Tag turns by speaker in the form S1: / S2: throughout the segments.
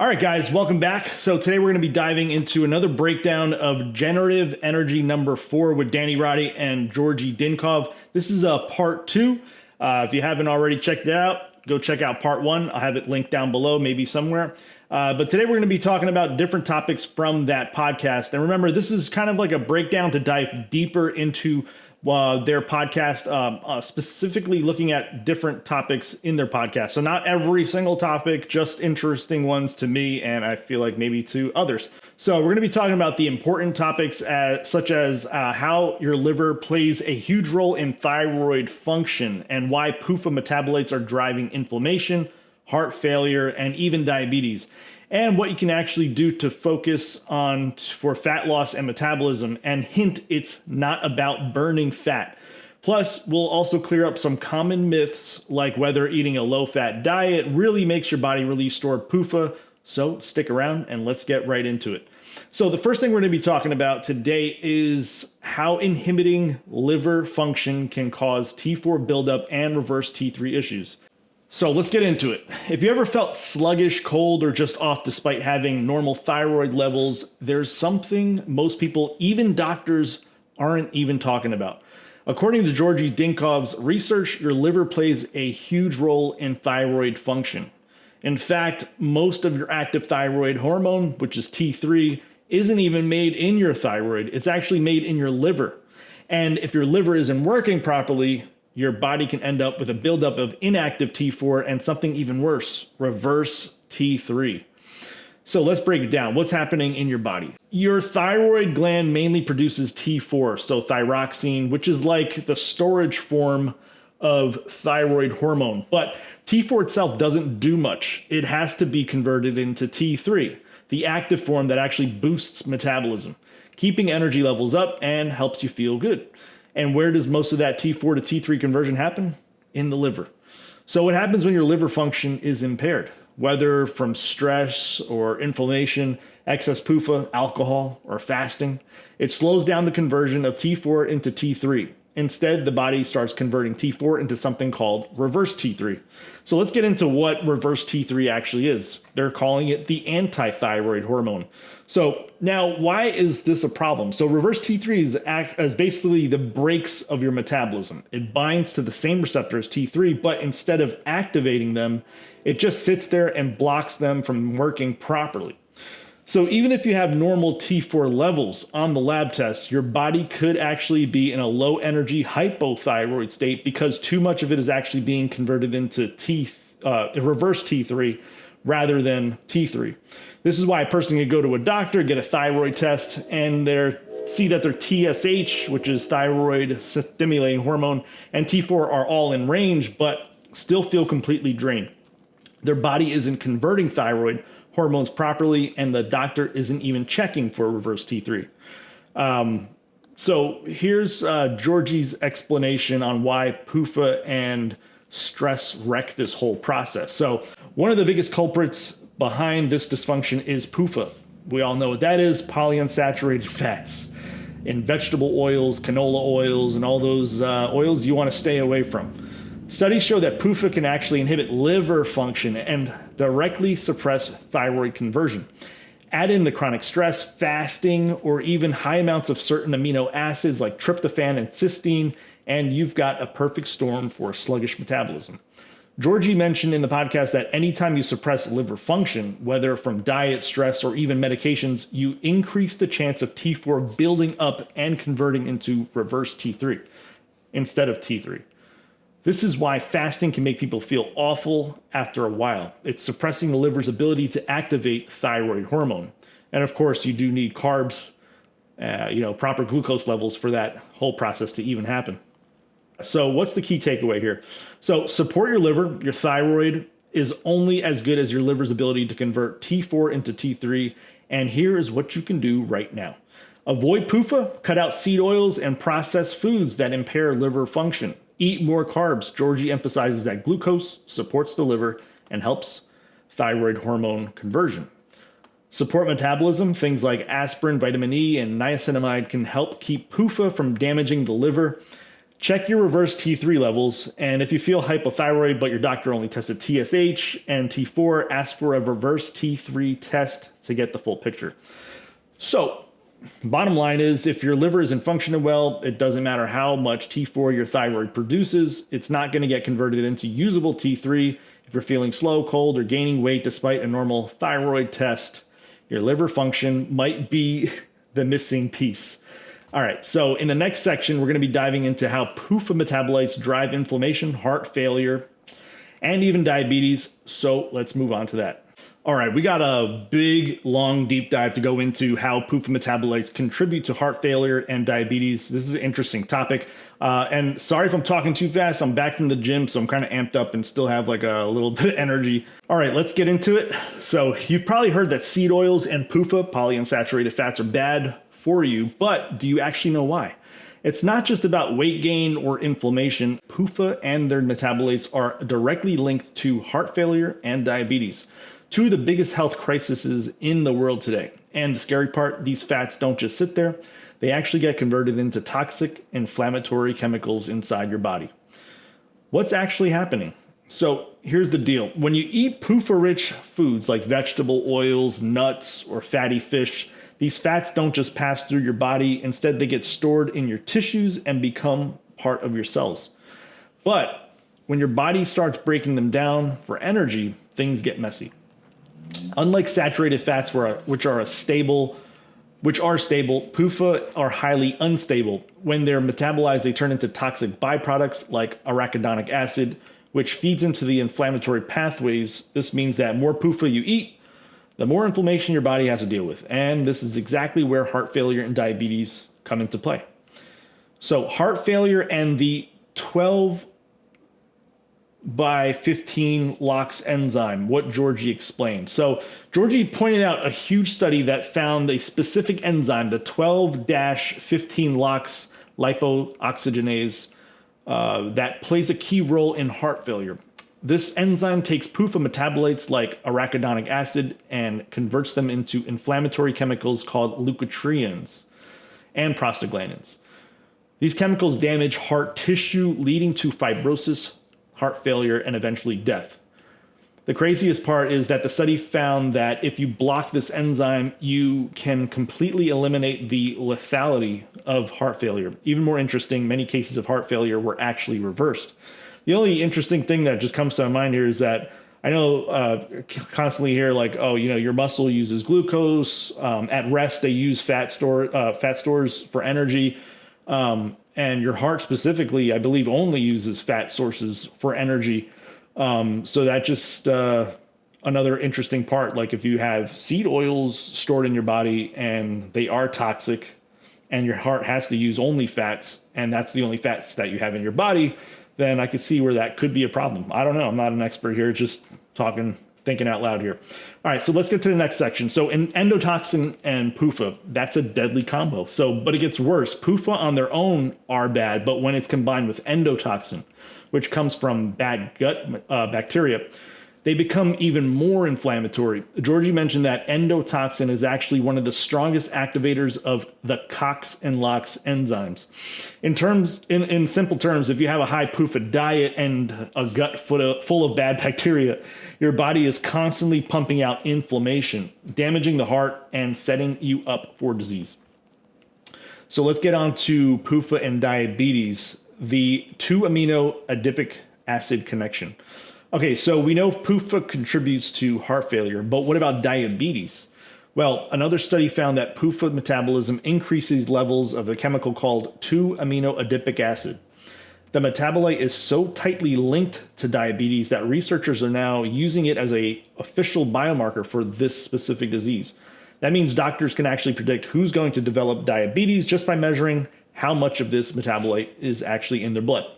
S1: All right, guys, welcome back. So today we're going to be diving into another breakdown of Generative Energy number 4 with Danny Roddy and Georgi Dinkov. This is a part 2. If you haven't already checked it out, go check out part 1. I'll have it linked down below, maybe somewhere. But today we're going to be talking about different topics from that podcast. And remember, this is kind of like a breakdown to dive deeper into their podcast, specifically looking at different topics in their podcast. So not every single topic, just interesting ones to me, and I feel like maybe to others. So we're going to be talking about the important topics such as how your liver plays a huge role in thyroid function and why PUFA metabolites are driving inflammation, heart failure, and even diabetes, and what you can actually do to focus on for fat loss and metabolism. And hint, it's not about burning fat. Plus, we'll also clear up some common myths like whether eating a low-fat diet really makes your body release stored PUFA. So stick around and let's get right into it. So the first thing we're going to be talking about today is how inhibiting liver function can cause T4 buildup and reverse T3 issues. So let's get into it. If you ever felt sluggish, cold, or just off despite having normal thyroid levels, there's something most people, even doctors, aren't even talking about. According to Georgi Dinkov's research, your liver plays a huge role in thyroid function. In fact, most of your active thyroid hormone, which is T3, isn't even made in your thyroid. It's actually made in your liver. And if your liver isn't working properly, your body can end up with a buildup of inactive T4 and something even worse, reverse T3. So let's break it down. What's happening in your body? Your thyroid gland mainly produces T4, so thyroxine, which is like the storage form of thyroid hormone. But T4 itself doesn't do much. It has to be converted into T3, the active form that actually boosts metabolism, keeping energy levels up and helps you feel good. And where does most of that T4 to T3 conversion happen? In the liver. So what happens when your liver function is impaired? Whether from stress or inflammation, excess PUFA, alcohol, or fasting, it slows down the conversion of T4 into T3. Instead, the body starts converting T4 into something called reverse T3. So let's get into what reverse T3 actually is. They're calling it the anti-thyroid hormone. So now, why is this a problem? So reverse T3 is basically the brakes of your metabolism. It binds to the same receptor as T3, but instead of activating them, it just sits there and blocks them from working properly. So even if you have normal T4 levels on the lab tests, your body could actually be in a low energy hypothyroid state because too much of it is actually being converted into reverse T3 rather than T3. This is why a person can go to a doctor, get a thyroid test, and see that their TSH, which is thyroid stimulating hormone, and T4 are all in range, but still feel completely drained. Their body isn't converting thyroid hormones properly, and the doctor isn't even checking for reverse T3. So here's Georgi's explanation on why PUFA and stress wreck this whole process. So one of the biggest culprits behind this dysfunction is PUFA. We all know what that is, polyunsaturated fats in vegetable oils, canola oils, and all those oils you want to stay away from. Studies show that PUFA can actually inhibit liver function and directly suppress thyroid conversion. Add in the chronic stress, fasting, or even high amounts of certain amino acids like tryptophan and cysteine, and you've got a perfect storm for sluggish metabolism. Georgi mentioned in the podcast that anytime you suppress liver function, whether from diet, stress, or even medications, you increase the chance of T4 building up and converting into reverse T3 instead of T3. This is why fasting can make people feel awful after a while. It's suppressing the liver's ability to activate thyroid hormone. And of course, you do need carbs, proper glucose levels for that whole process to even happen. So what's the key takeaway here? So support your liver. Your thyroid is only as good as your liver's ability to convert T4 into T3. And here is what you can do right now. Avoid PUFA, cut out seed oils and processed foods that impair liver function. Eat more carbs. Georgi emphasizes that glucose supports the liver and helps thyroid hormone conversion. Support metabolism. Things like aspirin, vitamin E, and niacinamide can help keep PUFA from damaging the liver. Check your reverse T3 levels, and if you feel hypothyroid but your doctor only tested TSH and T4, ask for a reverse T3 test to get the full picture. So, bottom line is, if your liver isn't functioning well, it doesn't matter how much T4 your thyroid produces, it's not going to get converted into usable T3. If you're feeling slow, cold, or gaining weight despite a normal thyroid test, your liver function might be the missing piece. All right, so in the next section, we're going to be diving into how PUFA metabolites drive inflammation, heart failure, and even diabetes. So let's move on to that. All right, we got a big, long, deep dive to go into how PUFA metabolites contribute to heart failure and diabetes. This is an interesting topic. And sorry if I'm talking too fast. I'm back from the gym, so I'm kind of amped up and still have like a little bit of energy. All right, let's get into it. So you've probably heard that seed oils and PUFA, polyunsaturated fats, are bad for you, but do you actually know why? It's not just about weight gain or inflammation. PUFA and their metabolites are directly linked to heart failure and diabetes, two of the biggest health crises in the world today. And the scary part, these fats don't just sit there. They actually get converted into toxic inflammatory chemicals inside your body. What's actually happening? So here's the deal. When you eat PUFA-rich foods like vegetable oils, nuts, or fatty fish, these fats don't just pass through your body. Instead, they get stored in your tissues and become part of your cells. But when your body starts breaking them down for energy, things get messy. Unlike saturated fats, which are stable, PUFA are highly unstable. When they're metabolized, they turn into toxic byproducts like arachidonic acid, which feeds into the inflammatory pathways. This means that more PUFA you eat, the more inflammation your body has to deal with. And this is exactly where heart failure and diabetes come into play. So heart failure and the 12 by 15 LOX enzyme, what Georgi explained. So Georgi pointed out a huge study that found a specific enzyme, the 12-15 LOX lipooxygenase, that plays a key role in heart failure. This enzyme takes PUFA metabolites like arachidonic acid and converts them into inflammatory chemicals called leukotrienes and prostaglandins. These chemicals damage heart tissue, leading to fibrosis, heart failure, and eventually death. The craziest part is that the study found that if you block this enzyme, you can completely eliminate the lethality of heart failure. Even more interesting, many cases of heart failure were actually reversed. The only interesting thing that just comes to my mind here is that I know constantly hear like, oh, you know, your muscle uses glucose. At rest, they use fat stores for energy. And your heart specifically, I believe, only uses fat sources for energy. So that just another interesting part. Like if you have seed oils stored in your body and they are toxic and your heart has to use only fats, and that's the only fats that you have in your body, then I could see where that could be a problem. I don't know. I'm not an expert here, just thinking out loud here. All right, so let's get to the next section. So in endotoxin and PUFA, that's a deadly combo. But it gets worse. PUFA on their own are bad, but when it's combined with endotoxin, which comes from bad gut bacteria, they become even more inflammatory. Georgi mentioned that endotoxin is actually one of the strongest activators of the COX and LOX enzymes. In simple terms, if you have a high PUFA diet and a gut full of bad bacteria, your body is constantly pumping out inflammation, damaging the heart and setting you up for disease. So let's get on to PUFA and diabetes, the 2-amino adipic acid connection. Okay, so we know PUFA contributes to heart failure, but what about diabetes? Well, another study found that PUFA metabolism increases levels of the chemical called 2-amino adipic acid. The metabolite is so tightly linked to diabetes that researchers are now using it as an official biomarker for this specific disease. That means doctors can actually predict who's going to develop diabetes just by measuring how much of this metabolite is actually in their blood.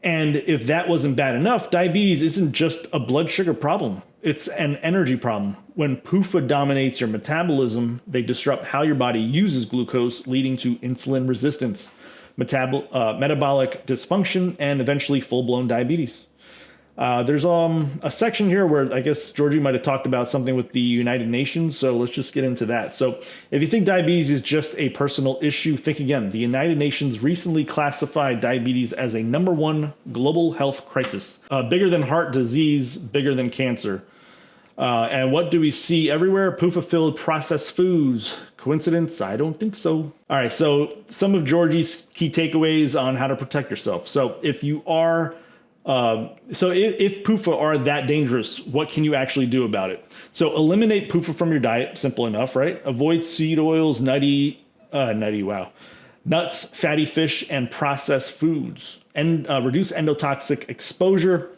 S1: And if that wasn't bad enough, diabetes isn't just a blood sugar problem. It's an energy problem. When PUFA dominates your metabolism, they disrupt how your body uses glucose, leading to insulin resistance, metabolic dysfunction, and eventually full-blown diabetes. There's a section here where I guess Georgie might have talked about something with the United Nations, so let's just get into that. So if you think diabetes is just a personal issue, think again. The United Nations recently classified diabetes as a #1 global health crisis, bigger than heart disease, bigger than cancer. And what do we see everywhere? PUFA-filled processed foods. Coincidence? I don't think so. All right, so some of Georgie's key takeaways on how to protect yourself. So if you are if PUFA are that dangerous, what can you actually do about it? So eliminate PUFA from your diet. Simple enough, right? Avoid seed oils, nuts, fatty fish, and processed foods. And reduce endotoxin exposure.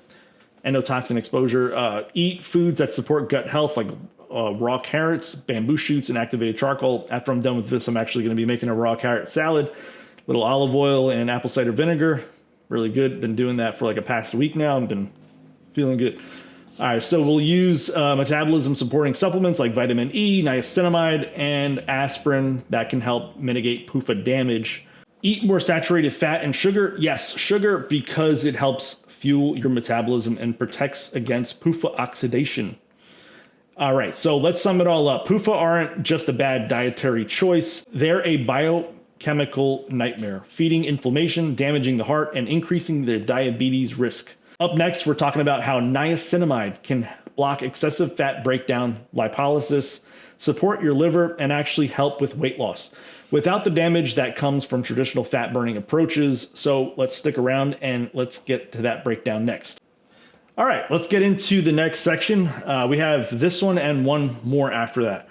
S1: Eat foods that support gut health, like raw carrots, bamboo shoots, and activated charcoal. After I'm done with this, I'm actually going to be making a raw carrot salad, little olive oil and apple cider vinegar. Really good. Been doing that for like a past week now. I've been feeling good. All right, so we'll use metabolism supporting supplements like vitamin E, niacinamide, and aspirin that can help mitigate PUFA damage. Eat more saturated fat and sugar. Yes, sugar, because it helps fuel your metabolism and protects against PUFA oxidation. All right, so let's sum it all up. PUFA aren't just a bad dietary choice. They're a biochemical nightmare, feeding inflammation, damaging the heart, and increasing their diabetes risk. Up next, we're talking about how niacinamide can block excessive fat breakdown, lipolysis, support your liver, and actually help with weight loss without the damage that comes from traditional fat burning approaches. So let's stick around and let's get to that breakdown next. All right, let's get into the next section. We have this one and one more after that.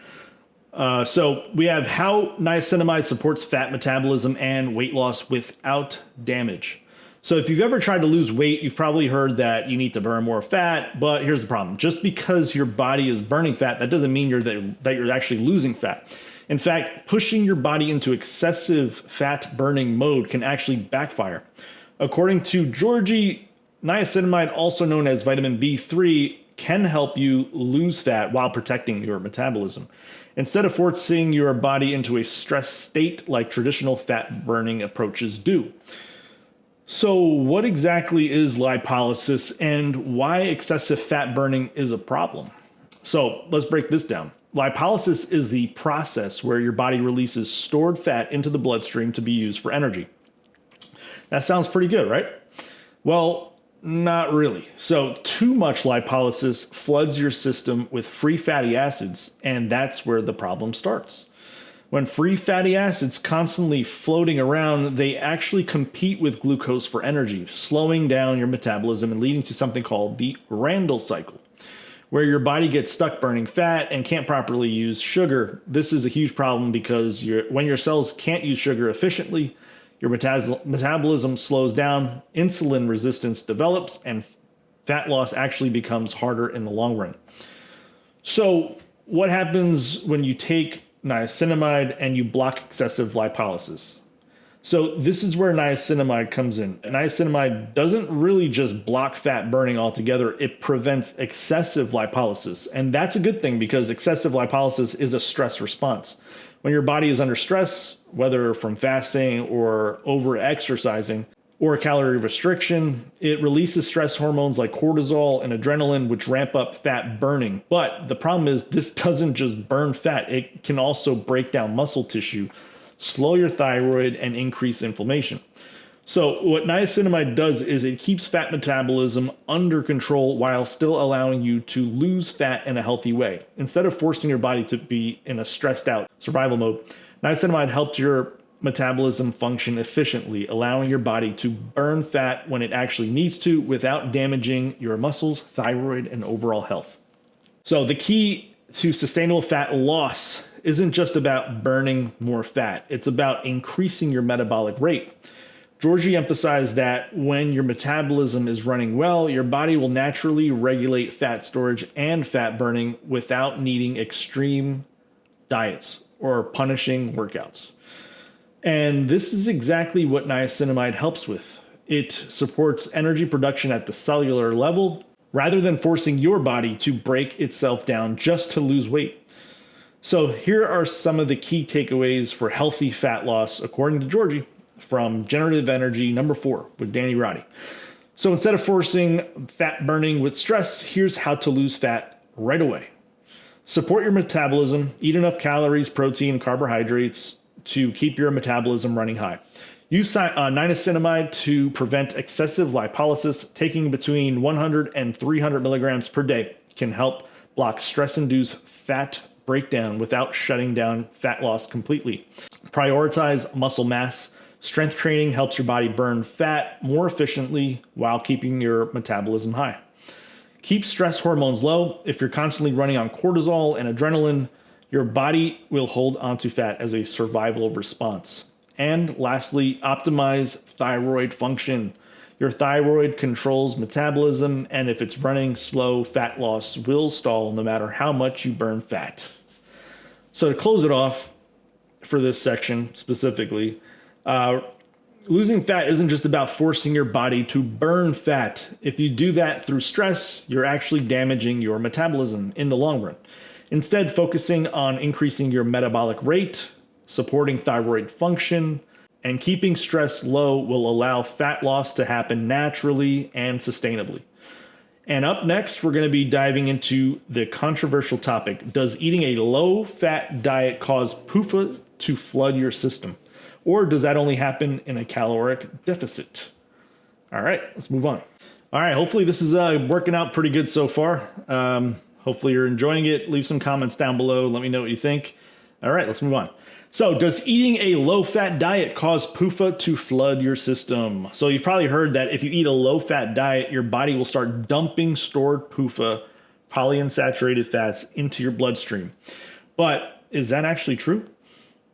S1: So we have how niacinamide supports fat metabolism and weight loss without damage. So if you've ever tried to lose weight, you've probably heard that you need to burn more fat, but here's the problem. Just because your body is burning fat, that doesn't mean that you're actually losing fat. In fact, pushing your body into excessive fat burning mode can actually backfire. According to Georgie, niacinamide, also known as vitamin B3, can help you lose fat while protecting your metabolism, instead of forcing your body into a stress state like traditional fat burning approaches do. So what exactly is lipolysis and why excessive fat burning is a problem? So let's break this down. Lipolysis is the process where your body releases stored fat into the bloodstream to be used for energy. That sounds pretty good, right? Well, not really. So too much lipolysis floods your system with free fatty acids, and that's where the problem starts. When free fatty acids constantly floating around, they actually compete with glucose for energy, slowing down your metabolism and leading to something called the Randle cycle, where your body gets stuck burning fat and can't properly use sugar. This is a huge problem because when your cells can't use sugar efficiently, your metabolism slows down, insulin resistance develops, and fat loss actually becomes harder in the long run. So what happens when you take niacinamide and you block excessive lipolysis? So this is where niacinamide comes in. Niacinamide doesn't really just block fat burning altogether, it prevents excessive lipolysis. And that's a good thing because excessive lipolysis is a stress response. When your body is under stress, whether from fasting or over exercising or calorie restriction, it releases stress hormones like cortisol and adrenaline, which ramp up fat burning. But the problem is this doesn't just burn fat, it can also break down muscle tissue, slow your thyroid, and increase inflammation. So what niacinamide does is it keeps fat metabolism under control while still allowing you to lose fat in a healthy way. Instead of forcing your body to be in a stressed out survival mode, niacinamide helps your metabolism function efficiently, allowing your body to burn fat when it actually needs to without damaging your muscles, thyroid, and overall health. So the key to sustainable fat loss isn't just about burning more fat. It's about increasing your metabolic rate. Georgie emphasized that when your metabolism is running well, your body will naturally regulate fat storage and fat burning without needing extreme diets or punishing workouts. And this is exactly what niacinamide helps with. It supports energy production at the cellular level rather than forcing your body to break itself down just to lose weight. So here are some of the key takeaways for healthy fat loss, according to Georgie, from Generative Energy number 4 with Danny Roddy. So instead of forcing fat burning with stress, here's how to lose fat right away. Support your metabolism, eat enough calories, protein, carbohydrates to keep your metabolism running high. Use niacinamide to prevent excessive lipolysis. Taking between 100 and 300 milligrams per day can help block stress-induced fat breakdown without shutting down fat loss completely. Prioritize muscle mass. Strength training helps your body burn fat more efficiently while keeping your metabolism high. Keep stress hormones low. If you're constantly running on cortisol and adrenaline, your body will hold onto fat as a survival response. And lastly, optimize thyroid function. Your thyroid controls metabolism, and if it's running slow, fat loss will stall no matter how much you burn fat. So to close it off for this section specifically, losing fat isn't just about forcing your body to burn fat. If you do that through stress, you're actually damaging your metabolism in the long run. Instead, focusing on increasing your metabolic rate, supporting thyroid function, and keeping stress low will allow fat loss to happen naturally and sustainably. And up next, we're going to be diving into the controversial topic. Does eating a low-fat diet cause PUFA to flood your system? Or does that only happen in a caloric deficit? All right, let's move on. All right, hopefully this is working out pretty good so far. Hopefully you're enjoying it. Leave some comments down below. Let me know what you think. All right, let's move on. So does eating a low-fat diet cause PUFA to flood your system? So you've probably heard that if you eat a low-fat diet, your body will start dumping stored PUFA, polyunsaturated fats, into your bloodstream. But is that actually true?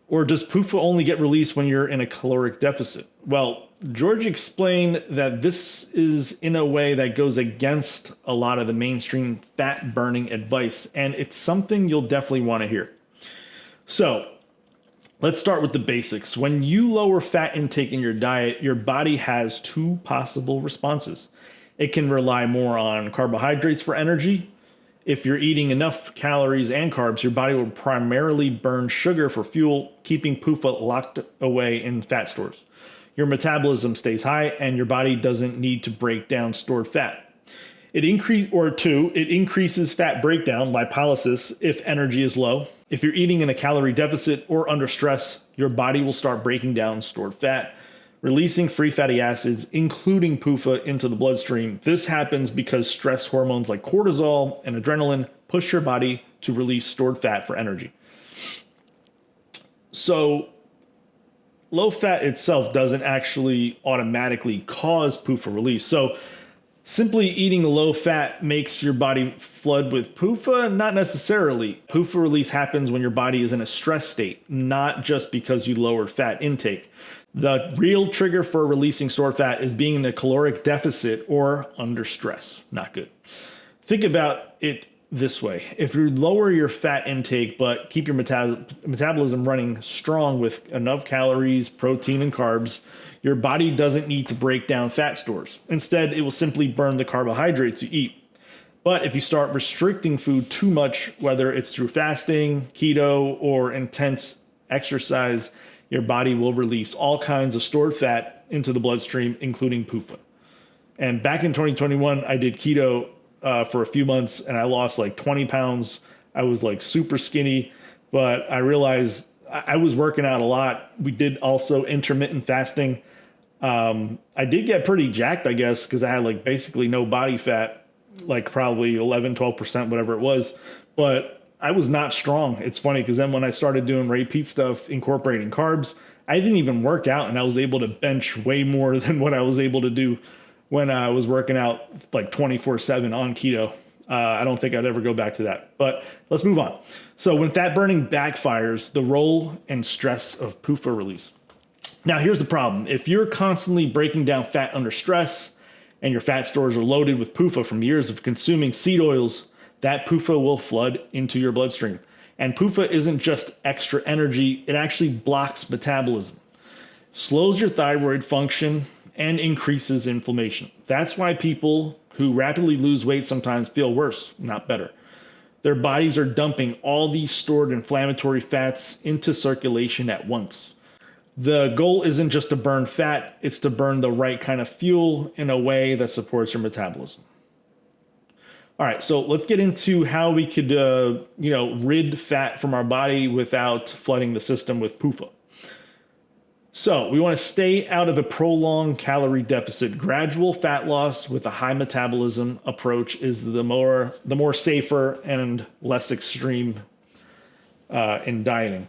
S1: Or does PUFA only get released when you're in a caloric deficit? Well, George explained that this is in a way that goes against a lot of the mainstream fat burning advice, and it's something you'll definitely want to hear. So let's start with the basics. When you lower fat intake in your diet, your body has two possible responses. It can rely more on carbohydrates for energy. If you're eating enough calories and carbs, your body will primarily burn sugar for fuel, keeping PUFA locked away in fat stores. Your metabolism stays high and your body doesn't need to break down stored fat. It increases fat breakdown, lipolysis, if energy is low. If you're eating in a calorie deficit or under stress, your body will start breaking down stored fat, releasing free fatty acids, including PUFA, into the bloodstream. This happens because stress hormones like cortisol and adrenaline push your body to release stored fat for energy. So low fat itself doesn't actually automatically cause PUFA release. So simply eating low fat makes your body flood with PUFA? Not necessarily. PUFA release happens when your body is in a stress state, not just because you lowered fat intake. The real trigger for releasing stored fat is being in a caloric deficit or under stress. Not good. Think about it this way. If you lower your fat intake but keep your metabolism running strong with enough calories, protein, and carbs, your body doesn't need to break down fat stores. Instead, it will simply burn the carbohydrates you eat. But if you start restricting food too much, whether it's through fasting, keto, or intense exercise, your body will release all kinds of stored fat into the bloodstream, including PUFA. And back in 2021, I did keto for a few months and I lost like 20 pounds. I was like super skinny, but I realized I was working out a lot. We did also intermittent fasting. I did get pretty jacked, I guess, because I had like basically no body fat, like probably 11, 12%, whatever it was. But I was not strong. It's funny because then when I started doing repeat stuff, incorporating carbs, I didn't even work out and I was able to bench way more than what I was able to do when I was working out like 24/7 on keto. I don't think I'd ever go back to that, but let's move on. So when fat burning backfires, the role and stress of PUFA release. Now here's the problem. If you're constantly breaking down fat under stress and your fat stores are loaded with PUFA from years of consuming seed oils, that PUFA will flood into your bloodstream. And PUFA isn't just extra energy, it actually blocks metabolism, slows your thyroid function, and increases inflammation. That's why people who rapidly lose weight sometimes feel worse, not better. Their bodies are dumping all these stored inflammatory fats into circulation at once. The goal isn't just to burn fat, it's to burn the right kind of fuel in a way that supports your metabolism. All right, so let's get into how we could, rid fat from our body without flooding the system with PUFA. So we want to stay out of a prolonged calorie deficit. Gradual fat loss with a high metabolism approach is the more safer and less extreme in dieting.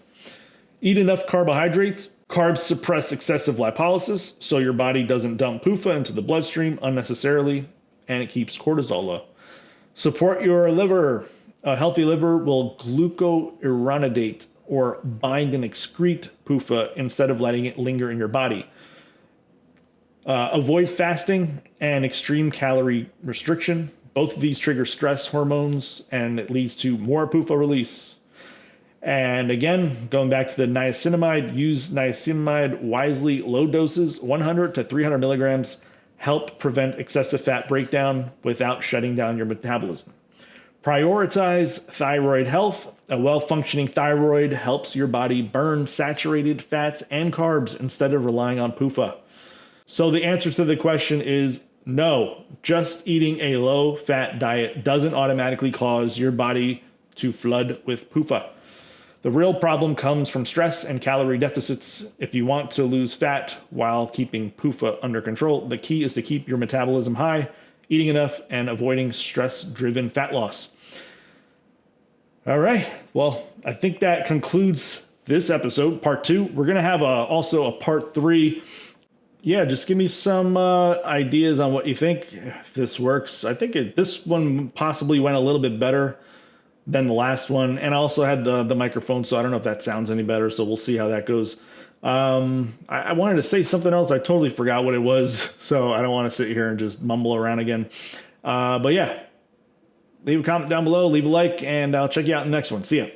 S1: Eat enough carbohydrates. Carbs suppress excessive lipolysis, so your body doesn't dump PUFA into the bloodstream unnecessarily, and it keeps cortisol low. Support your liver. A healthy liver will glucuronidate or bind and excrete PUFA instead of letting it linger in your body. Avoid fasting and extreme calorie restriction. Both of these trigger stress hormones, and it leads to more PUFA release. And again, going back to the niacinamide, use niacinamide wisely. Low doses, 100 to 300 milligrams, help prevent excessive fat breakdown without shutting down your metabolism. Prioritize thyroid health. A well-functioning thyroid helps your body burn saturated fats and carbs instead of relying on PUFA. So the answer to the question is no. Just eating a low-fat diet doesn't automatically cause your body to flood with PUFA. The real problem comes from stress and calorie deficits. If you want to lose fat while keeping PUFA under control, the key is to keep your metabolism high, eating enough, and avoiding stress-driven fat loss. All right. Well, I think that concludes this episode, part 2. We're going to have also a part 3. Yeah, just give me some ideas on what you think, if this works. I think this one possibly went a little bit better than the last one. And I also had the microphone, so I don't know if that sounds any better. So we'll see how that goes. I wanted to say something else. I totally forgot what it was. So I don't want to sit here and just mumble around again. But yeah, leave a comment down below, leave a like, and I'll check you out in the next one. See ya.